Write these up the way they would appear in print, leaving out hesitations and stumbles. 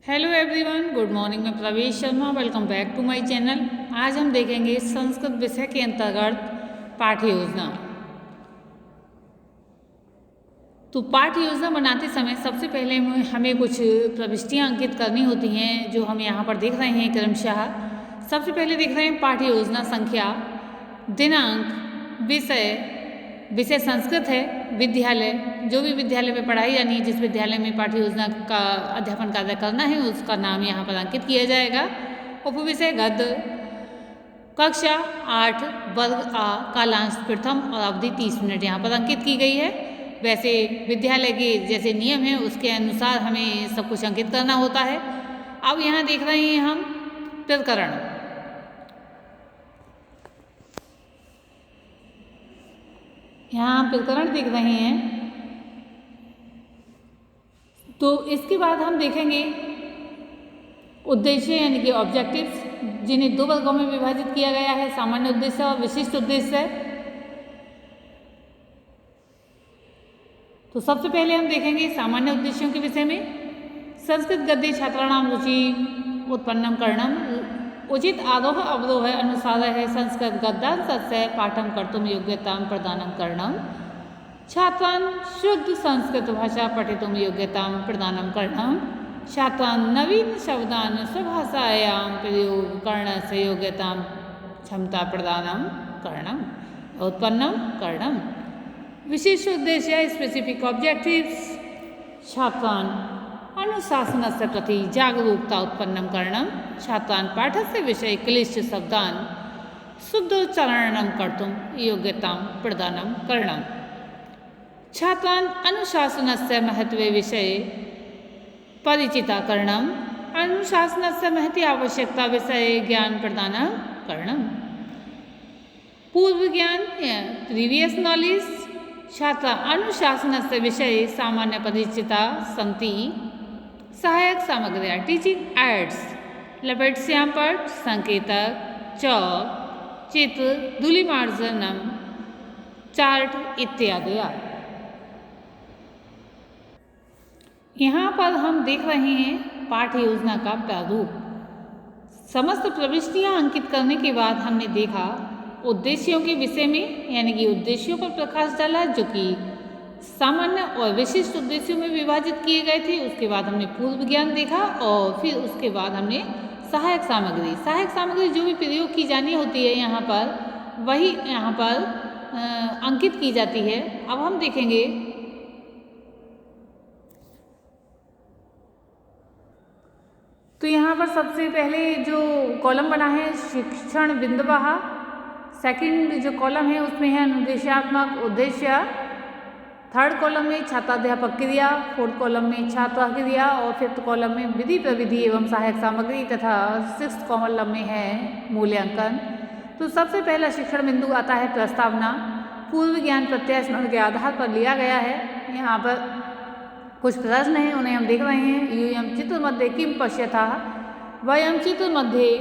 Hello everyone, good morning. मैं Pravesh Sharma, welcome back to my channel. आज हम देखेंगे संस्कृत विषय के अंतर्गत पाठ्य योजना। तो पाठ्य योजना बनाते समय सबसे पहले हमें कुछ प्रविष्टियाँ अंकित करनी होती हैं, जो हम यहाँ पर देख रहे हैं क्रमशः। सबसे पहले देख रहे हैं पाठ्य योजना संख्या, दिनांक, विषय संस्कृत है, विद्यालय, जो भी विद्यालय में पढ़ाई यानी जिस विद्यालय में पाठ्य योजना का अध्यापन कार्य करना है उसका नाम यहाँ पर अंकित किया जाएगा। उपविषय गद्य, कक्षा 8, वर्ग आ, कालांश प्रथम और अवधि 30 मिनट यहाँ पर अंकित की गई है। वैसे विद्यालय के जैसे नियम है उसके अनुसार हमें सब कुछ अंकित करना होता है। अब यहाँ देख रहे हैं हम प्रकरण। यहाँ प्रकरण देख रहे हैं, तो इसके बाद हम देखेंगे उद्देश्य यानी कि ऑब्जेक्टिव्स, जिन्हें दो वर्गों में विभाजित किया गया है, सामान्य उद्देश्य और विशिष्ट उद्देश्य। तो सबसे पहले हम देखेंगे सामान्य उद्देश्यों के विषय में। संस्कृत गद्य छात्राणाम रुचि उत्पन्नम करणम, उचित आरोह अवरोह अनुसार है संस्कृत गद्यांशस्य पाठम कर्तुम योग्यतां प्रदानं करणम, छात्रान् शुद्ध संस्कृत भाषा पठितुम योग्यतां प्रदानं करणम, छात्रान् नवीन शब्दान् स्वभाषायां प्रयोग करणस्य योग्यतां क्षमता प्रदानं करणम उत्पन्नं करणम। विशेष उद्देश्य स्पेसिफिक ऑब्जेक्टिव्स, छात्रान् अनुशासनस्य प्रति जागरूकता उत्पन्नं करणं, छात्रान् पाठस्य विषये क्लिष्ट शब्दान् शुद्धोच्चारणं कर्तुं योग्यतां प्रदानं करणं, छात्रान् अनुशासनस्य महत्त्वे विषये परिचिता करणं, अनुशासनस्य महती आवश्यकता विषये ज्ञान प्रदानं करणं। पूर्व ज्ञान प्रीवियस नॉलेज, छात्रा अनुशासनस्य विषये सामान्य परिचिता सन्ति। सहायक सामग्र्या टीचिंग एड्स, लपेटश्यामपट्ट, संकेतक, चौक, चित्र, धूलिमार्जनम, चार्ट इत्यादि। यहाँ पर हम देख रहे हैं पाठ्य योजना का प्रारूप। समस्त प्रविष्टियाँ अंकित करने के बाद हमने देखा उद्देश्यों के विषय में, यानी कि उद्देश्यों पर प्रकाश डाला, जो कि सामान्य और विशिष्ट उद्देश्यों में विभाजित किए गए थे। उसके बाद हमने पूर्व ज्ञान देखा और फिर उसके बाद हमने सहायक सामग्री जो भी प्रयोग की जानी होती है यहाँ पर, वही यहाँ पर अंकित की जाती है। अब हम देखेंगे तो यहाँ पर सबसे पहले जो कॉलम बना है शिक्षण बिंदुवाह, सेकंड जो कॉलम है उसमें है अनुदेशात्मक उद्देश्य, थर्ड कॉलम में छात्राध्यापक क्रिया, फोर्थ कॉलम में छात्र क्रिया और फिफ्थ कॉलम में विधि प्रविधि एवं सहायक सामग्री तथा सिक्स्थ कॉलम में है मूल्यांकन। तो सबसे पहला शिक्षण बिंदु आता है प्रस्तावना। पूर्व ज्ञान प्रत्यय स्मरण के आधार पर लिया गया है। यहाँ पर कुछ प्रश्न हैं, उन्हें हम देख रहे हैं। यूयं चित्र मध्ये किम पश्यतः, वयं चित्र मध्ये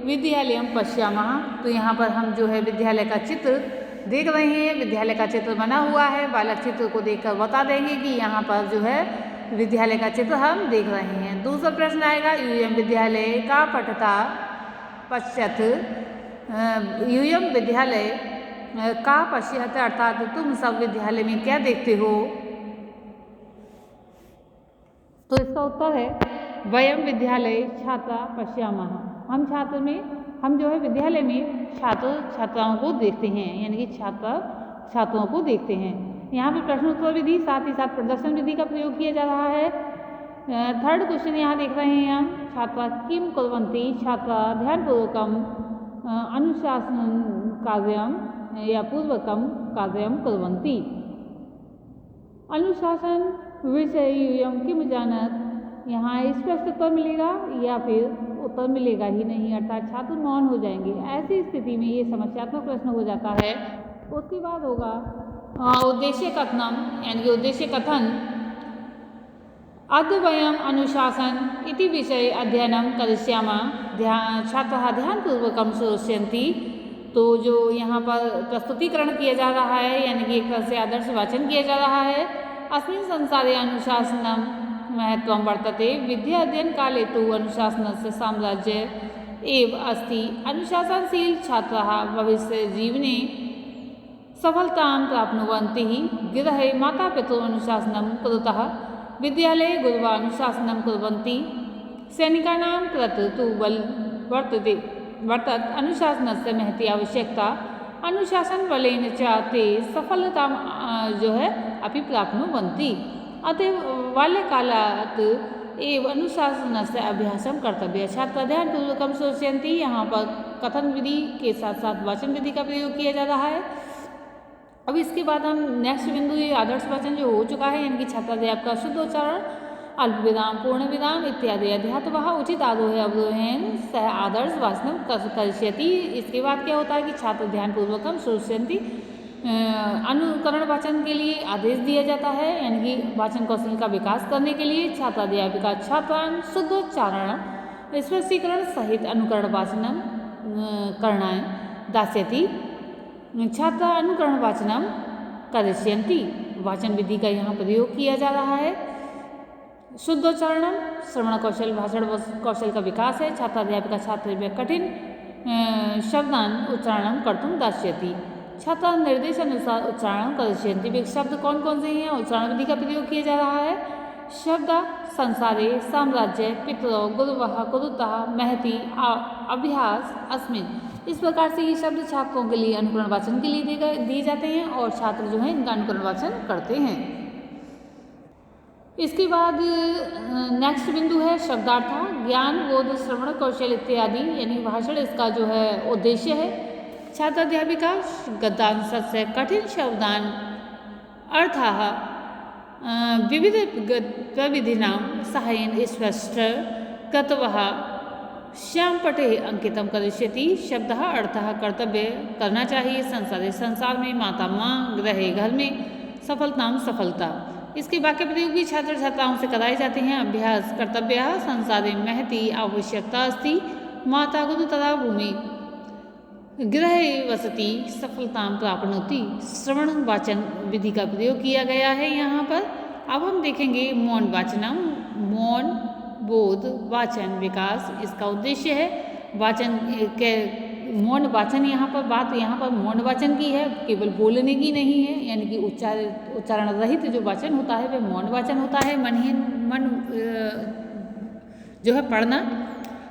विद्यालयं पश्यामः। तो यहाँ पर हम जो है विद्यालय का चित्र देख रहे हैं। विद्यालय का चित्र बना हुआ है, बालक चित्र को देखकर बता देंगे कि यहाँ पर जो है विद्यालय का चित्र हम देख रहे हैं। दूसरा प्रश्न आएगा यूयं विद्यालय का पठता पश्यत, यूयं विद्यालय का पश्यत अर्थात तुम सब विद्यालय में क्या देखते हो। तो इसका उत्तर है वयम विद्यालय छात्रा पश्यामः। हम जो है विद्यालय में छात्राओं को देखते हैं, यानी कि छात्रों को देखते हैं। यहाँ पे प्रश्न उत्तर विधि साथ ही साथ प्रदर्शन विधि का प्रयोग किया जा रहा है। थर्ड क्वेश्चन यहाँ देख रहे हैं हम, छात्रा किम कुर्वन्ति, छात्रा ध्यानपूर्वकम अनुशासन कार्यम या पूर्वकम कार्यम कुर्वन्ति। अनुशासन विषय यूयं किम जानत, यहाँ स्पष्ट उत्तर मिलेगा या फिर उत्तर मिलेगा ही नहीं, अर्थात छात्र मौन हो जाएंगे। ऐसी स्थिति में ये समस्यात्मक प्रश्न हो जाता है। उसके बाद होगा उद्देश्य कथनम, यानी कि उद्देश्य कथन। अद्य वयम अनुशासन इति विषय अध्ययनम करिष्यामः, छात्राः ध्यानपूर्वकं श्रोष्यन्ति। तो जो यहाँ पर प्रस्तुतिकरण किया जा रहा है, यानी कि एक तरह से आदर्श वाचन किया जा रहा है। अस्मिन् संसारे अनुशासनम महत्वं वर्तते। विद्या अध्ययन काले तु अनुशासनस्य साम्राज्य एव अस्ति। अनुशासनशील छात्राः भविष्यजीवने सफलतां प्राप्नुवन्ति। गृहे मातापितुः अनुशासनं कुरुतः विद्यालये गुरुवः अनुशासनं कुर्वन्ति। सैनिकानां कृते तु वर्तते अनुशासनस्य महती आवश्यकता। अनुशासन बलेन च ते सफलतां अपि प्राप्नुवन्ति। अतः बाल्यकालात् एव अनुशासनस्य अभ्यासं कर्तव्यः। छात्र ध्यानपूर्वकं श्रोष्यन्ति। यहाँ पर कथन विधि के साथ साथ वाचन विधि का प्रयोग किया जा रहा है। अब इसके बाद हम नेक्स्ट बिंदु ये आदर्श वाचन जो हो चुका है, यानी कि छात्राध्याप का शुद्ध उच्चारण, अल्प विराम, पूर्ण विराम इत्यादि अध्यात्वः उचित आरोह अवरोहण सह आदर्श वाचनम करिष्यति। इसके बाद क्या होता है कि छात्र ध्यानपूर्वकम श्रोष्यन्ति। अनुकरण वाचन के लिए आदेश दिया जाता है, यानी कि वाचन कौशल का विकास करने के लिए छात्राध्यापिका छात्रान् शुद्धोच्चारण स्पष्टीकरण सहित अनुकरण वाचनम करणाय दास्यति। छात्रा अनुकरण वाचनम करिष्यन्ति। वाचन विधि का यहाँ प्रयोग किया जा रहा है। शुद्धोच्चारणम श्रवण कौशल, भाषण कौशल का विकास है। छात्राध्यापिका छात्रेभ्यः कठिन शब्दान् उच्चारणं कर्तुं दास्यति। छात्रा निर्देशानुसार उच्चारण करिष्यन्ति। वे शब्द कौन कौन से हैं? उच्चारण विधि का प्रयोग किया जा रहा है। शब्द संसारे, साम्राज्य, पितरौ, गुरुवः, कुरुतः, महती, अभ्यास, अस्मिन्। इस प्रकार से ये शब्द छात्रों के लिए अनुकरण वाचन के लिए दिए जाते हैं और छात्र जो हैं इनका अनुकरण वाचन करते हैं। इसके बाद नेक्स्ट बिंदु है शब्दार्थ, ज्ञान, बोध, श्रवण कौशल इत्यादि, यानी भाषण इसका जो है उद्देश्य है। छात्राध्यापिका गद्यांश से कठिन शब्दान अर्थाः विविध प्रविधिनां साहाय्येन स्पष्ट कृत्वा श्यामपटे अंकितं करिष्यति। शब्दः अर्थः कर्तव्य करना चाहिए। संसार में, माता माँ, गृहे घर में, सफलता। इसके वाक्य प्रयोग भी छात्र छात्राओं से कराए जाते हैं। अभ्यास कर्तव्यः संसारे महती आवश्यकता अस्ति। माता गुरु तथा भूमि गृहे वसति सफलतां प्राप्नोति। श्रवण वाचन विधि का प्रयोग किया गया है यहाँ पर। अब हम देखेंगे मौन वाचनम। मौन, बोध, वाचन, विकास इसका उद्देश्य है। वाचन के मौन वाचन यहाँ पर मौन वाचन की है, केवल बोलने की नहीं है, यानी कि उच्चारण रहित जो वाचन होता है वह मौन वाचन होता है। मन जो है पढ़ना।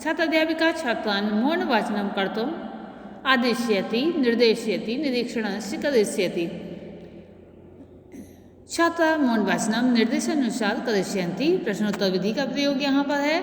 छात्राध्यापिका छात्रान् मौन वाचनं कर्तुम् आदिश्यति, निर्देशयति, निरीक्षणस्य करिष्यति। छात्रा मौन वाचनम निर्देशानुसार करिष्यन्ति। प्रश्नोत्तर विधि का प्रयोग यहाँ पर है,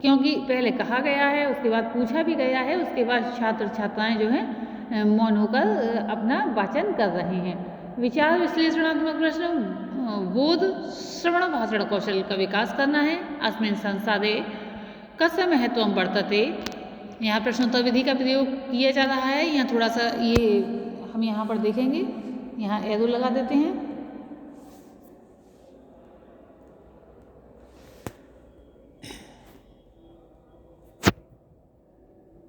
क्योंकि पहले कहा गया है, उसके बाद पूछा भी गया है, उसके बाद छात्र छात्राएं जो हैं मौन होकर अपना वाचन कर रहे हैं। विचार विश्लेषणात्मक प्रश्न, बोध, श्रवण भाषण कौशल का विकास करना है। अस्मिन् संसारे कस्य महत्वं वर्तते। यहाँ प्रश्नोत्तर विधि का प्रयोग किया जा रहा है। यहाँ थोड़ा सा ये हम यहाँ पर देखेंगे, यहाँ एरो लगा देते हैं।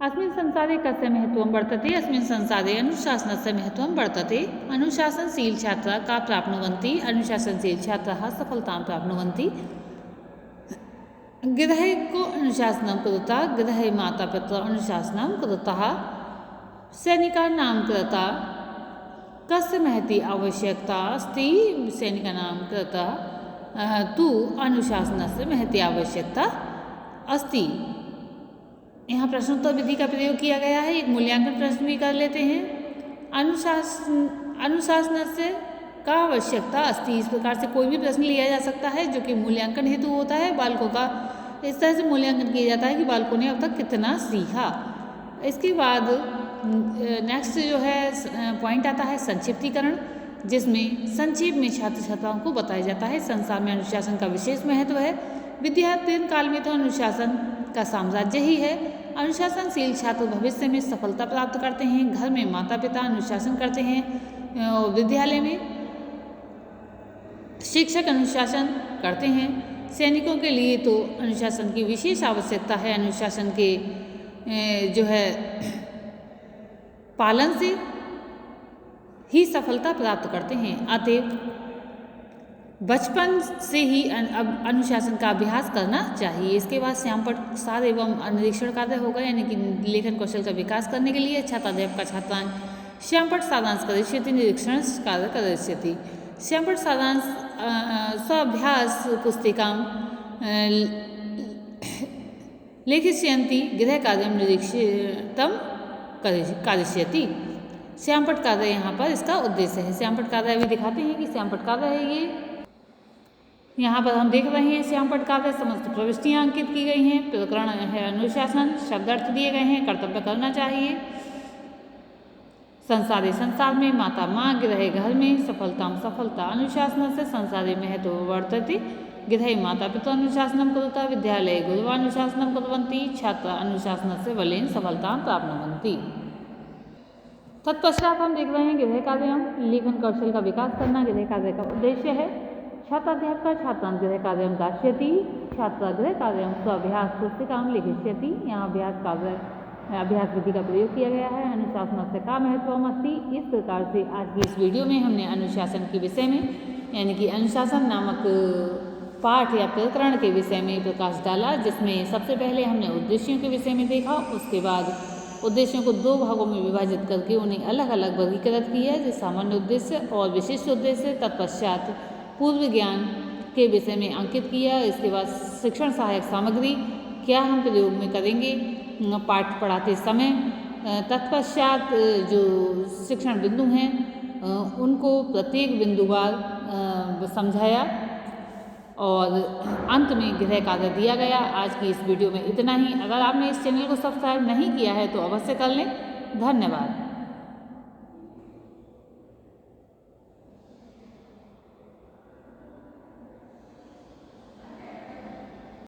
अस्मिन् संसारे कस्य महत्वं वर्तते। अस्मिन् संसारे अनुशासनस्य महत्वं वर्तते। अनुशासनशील छात्राः का प्राप्नुवन्ति। अनुशासनशील छात्राः सफलतां प्राप्नुवन्ति। गृहे को अनुशासनं कुरुतः। गृहे माता पिता अनुशासनं कुरुतः। सैनिकानां कृते कस्य महती आवश्यकता अस्ति। सैनिकानां कृते तु अनुशासनस्य महती आवश्यकता अस्ति। यहाँ प्रश्नोत्तर विधि का प्रयोग किया गया है। एक मूल्यांकन प्रश्न भी कर लेते हैं। अनुशासनस्य का आवश्यकता अस्ति। इस प्रकार से कोई भी प्रश्न लिया जा सकता है जो कि मूल्यांकन हेतु होता है। बालकों का इस तरह से मूल्यांकन किया जाता है कि बालकों ने अब तक कितना सीखा। इसके बाद नेक्स्ट जो है पॉइंट आता है संक्षिप्तीकरण, जिसमें संक्षेप में छात्र छात्राओं को बताया जाता है संसार में अनुशासन का विशेष महत्व है। विद्यार्थी काल में तो अनुशासन का साम्राज्य ही है। अनुशासनशील छात्र भविष्य में सफलता प्राप्त करते हैं। घर में माता पिता अनुशासन करते हैं। विद्यालय में शिक्षक अनुशासन करते हैं। सैनिकों के लिए तो अनुशासन की विशेष आवश्यकता है। अनुशासन के जो है पालन से ही सफलता प्राप्त करते हैं। अतएव बचपन से ही अनुशासन का अभ्यास करना चाहिए। इसके बाद श्यामपट्ट साध एवं निरीक्षण कार्य होगा, यानी कि लेखन कौशल का विकास करने के लिए छात्राध्यापक छात्रान् श्यामपट्ट साधांश करिष्यति निरीक्षण कार्य करिष्यति। श्यामपट्ट साधांश स्वाभ्यास पुस्तिकां लेखिष्यन्ति गृह कार्यं निरीक्षितं करिष्यति। श्यामपट्ट कार्य यहाँ पर इसका उद्देश्य है। श्यामपट्ट कार्य अभी दिखाते हैं कि श्यामपट्ट कार्य है ये। यहाँ पर हम देख रहे हैं श्यामपट्ट कार्य समस्त प्रविष्टियाँ अंकित की गई हैं। प्रकरण है अनुशासन, शब्दार्थ दिए गए हैं, कर्तव्य करना चाहिए। संसारे संसार में, माता माँ, गृहे घर में, सफलताम सफलता, अनुशासन से संसारे महत्व वर्तते, गृहे माता पिता अनुशासनम कुरुता, विद्यालये गुरुवानुशासनम कुर्वन्ति, छात्रा अनुशासन से बलेन सफलतां प्राप्नुवन्ति। तत्पश्चात हम देख रहे हैं गृह कार्य, लेखन कौशल का विकास करना गृह कार्य का उद्देश्य है। छात्राध्यापक छात्रान् गृह कार्यं दास्यति, छात्रा गृह कार्यं स्वाभ्यास पुस्तिकां लिखिष्यति। यहाँ अभ्यास विधि का प्रयोग किया गया है। अनुशासन से का महत्वम अस्ति। इस प्रकार से आज की इस वीडियो में हमने अनुशासन के विषय में, यानी कि अनुशासन नामक पाठ या प्रकरण के विषय में प्रकाश डाला, जिसमें सबसे पहले हमने उद्देश्यों के विषय में देखा। उसके बाद उद्देश्यों को 2 भागों में विभाजित करके उन्हें अलग अलग वर्गीकृत किया, जैसे सामान्य उद्देश्य और विशिष्ट उद्देश्य। तत्पश्चात पूर्व ज्ञान के विषय में अंकित किया। इसके बाद शिक्षण सहायक सामग्री क्या हम प्रयोग में करेंगे पाठ पढ़ाते समय। तत्पश्चात जो शिक्षण बिंदु हैं उनको प्रत्येक बिंदुवार समझाया और अंत में गृह कार्य दिया गया। आज की इस वीडियो में इतना ही। अगर आपने इस चैनल को सब्सक्राइब नहीं किया है तो अवश्य कर लें। धन्यवाद।